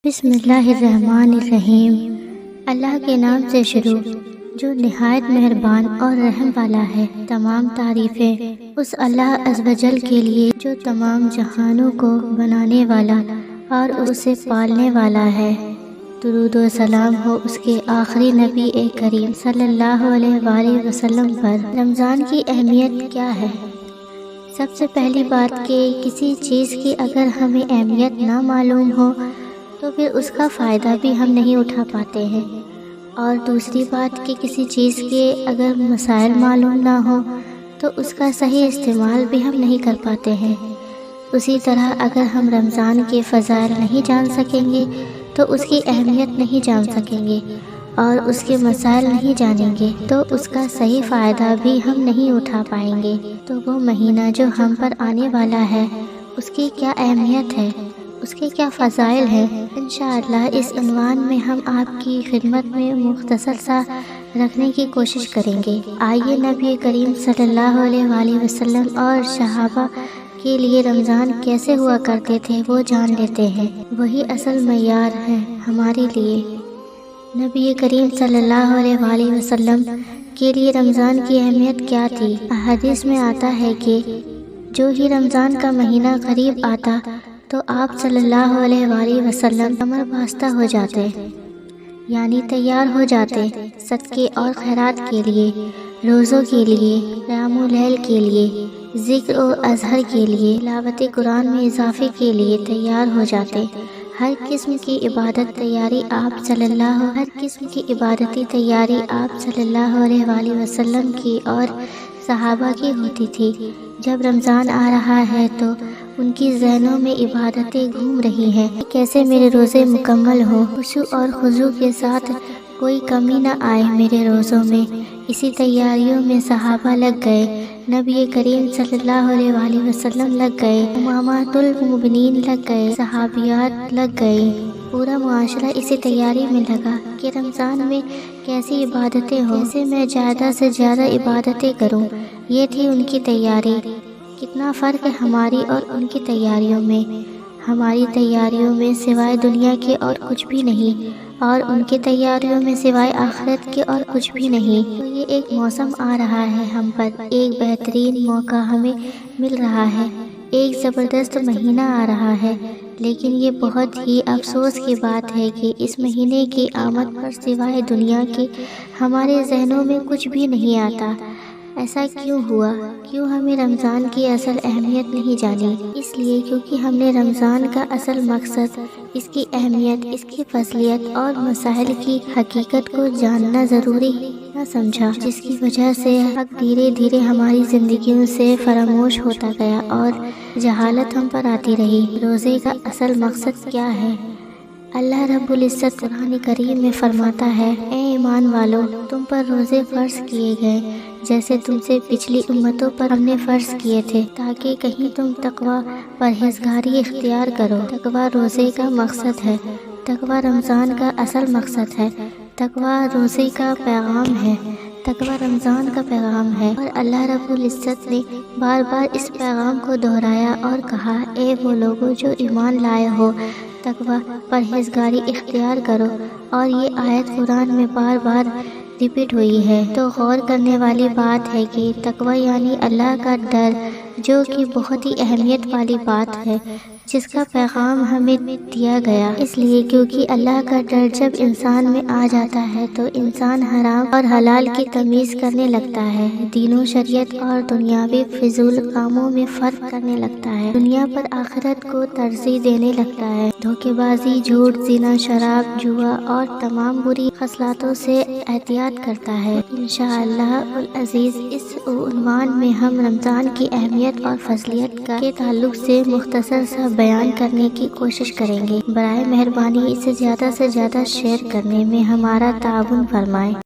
بسم اللہ الرحمن الرحیم۔ اللہ کے نام سے شروع جو نہایت مہربان اور رحم والا ہے۔ تمام تعریفیں اس اللہ عز و جل کے لیے جو تمام جہانوں کو بنانے والا اور اسے پالنے والا ہے۔ درود و سلام ہو اس کے آخری نبی کریم صلی اللہ علیہ وآلہ وسلم پر۔ رمضان کی اہمیت کیا ہے؟ سب سے پہلی بات کہ کسی چیز کی اگر ہمیں اہمیت نہ معلوم ہو تو پھر اس کا فائدہ بھی ہم نہیں اٹھا پاتے ہیں، اور دوسری بات کہ کسی چیز کے اگر مسائل معلوم نہ ہو تو اس کا صحیح استعمال بھی ہم نہیں کر پاتے ہیں۔ اسی طرح اگر ہم رمضان کے فضائل نہیں جان سکیں گے تو اس کی اہمیت نہیں جان سکیں گے، اور اس کے مسائل نہیں جانیں گے تو اس کا صحیح فائدہ بھی ہم نہیں اٹھا پائیں گے۔ تو وہ مہینہ جو ہم پر آنے والا ہے اس کی کیا اہمیت ہے، اس کے کیا فضائل ہیں، انشاءاللہ اس عنوان میں ہم آپ کی خدمت میں مختصر سا رکھنے کی کوشش کریں گے۔ آئیے نبی کریم صلی اللہ علیہ وآلہ وسلم اور صحابہ کے لیے رمضان کیسے ہوا کرتے تھے وہ جان لیتے ہیں، وہی اصل معیار ہے ہمارے لیے۔ نبی کریم صلی اللہ علیہ وآلہ وسلم کے لیے رمضان کی اہمیت کیا تھی؟ احادیث میں آتا ہے کہ جو ہی رمضان کا مہینہ قریب آتا تو آپ صلی اللہ علیہ وآلہ وسلم کمر بستہ ہو جاتے، یعنی تیار ہو جاتے صدقے اور خیرات کے لیے، روزوں کے لیے، قیام اللیل کے لیے، ذکر و اذکار کے لیے، تلاوت قرآن میں اضافے کے لیے تیار ہو جاتے۔ ہر قسم کی عبادتی تیاری آپ صلی اللہ علیہ وآلہ وسلم کی اور صحابہ کی ہوتی تھی۔ جب رمضان آ رہا ہے تو ان کی ذہنوں میں عبادتیں گھوم رہی ہیں، کیسے میرے روزے مکمل ہوں، خشوع اور خضوع کے ساتھ کوئی کمی نہ آئے میرے روزوں میں۔ اسی تیاریوں میں صحابہ لگ گئے، نبی کریم صلی اللہ علیہ وآلہ وسلم لگ گئے، امہات المؤمنین لگ گئے، صحابیات لگ گئی، پورا معاشرہ اسی تیاری میں لگا کہ رمضان میں کیسی عبادتیں ہوں، کیسے میں زیادہ سے زیادہ عبادتیں کروں۔ یہ تھی ان کی تیاری۔ کتنا فرق ہے ہماری اور ان کی تیاریوں میں۔ ہماری تیاریوں میں سوائے دنیا کے اور کچھ بھی نہیں، اور ان کی تیاریوں میں سوائے آخرت کے اور کچھ بھی نہیں۔ تو یہ ایک موسم آ رہا ہے ہم پر، ایک بہترین موقع ہمیں مل رہا ہے، ایک زبردست مہینہ آ رہا ہے، لیکن یہ بہت ہی افسوس کی بات ہے کہ اس مہینے کی آمد پر سوائے دنیا کے ہمارے ذہنوں میں کچھ بھی نہیں آتا۔ ایسا کیوں ہوا؟ کیوں ہمیں رمضان کی اصل اہمیت نہیں جانی؟ اس لیے کیونکہ ہم نے رمضان کا اصل مقصد، اس کی اہمیت، اس کی فضیلت اور مسائل کی حقیقت کو جاننا ضروری نہ سمجھا، جس کی وجہ سے حق دھیرے دھیرے ہماری زندگیوں سے فراموش ہوتا گیا اور جہالت ہم پر آتی رہی۔ روزے کا اصل مقصد کیا ہے؟ اللہ رب العزت قرآن کریم میں فرماتا ہے، اے ایمان والو، تم پر روزے فرض کیے گئے جیسے تم سے پچھلی امتوں پر ہم نے فرض کیے تھے، تاکہ کہیں تم تقوی پرہیزگاری اختیار کرو۔ تقوی روزے کا مقصد ہے، تقوی رمضان کا اصل مقصد ہے، تقوی روزے کا پیغام ہے، تقوی رمضان کا پیغام ہے، اور اللہ رب العزت نے بار بار اس پیغام کو دہرایا اور کہا، اے وہ لوگو جو ایمان لائے ہو، تقوی پرہیزگاری اختیار کرو۔ اور یہ آیت قرآن میں بار بار ریپیٹ ہوئی ہے۔ تو غور کرنے والی بات ہے کہ تقوی یعنی اللہ کا ڈر، جو کہ بہت ہی اہمیت والی بات ہے، جس کا پیغام ہمیں دیا گیا، اس لیے کیونکہ اللہ کا ڈر جب انسان میں آ جاتا ہے تو انسان حرام اور حلال کی تمیز کرنے لگتا ہے، دین و شریعت اور دنیاوی فضول کاموں میں فرق کرنے لگتا ہے، دنیا پر آخرت کو ترجیح دینے لگتا ہے، دھوکے بازی، جھوٹ، زنا، شراب، جوا اور تمام بری خصلتوں سے احتیاط کرتا ہے۔ انشاءاللہ العزیز اس عنوان میں ہم رمضان کی اہمیت اور فضیلت کے تعلق سے مختصر سا بیان کرنے کی کوشش کریں گے۔ برائے مہربانی اسے زیادہ سے زیادہ شیئر کرنے میں ہمارا تعاون فرمائیں۔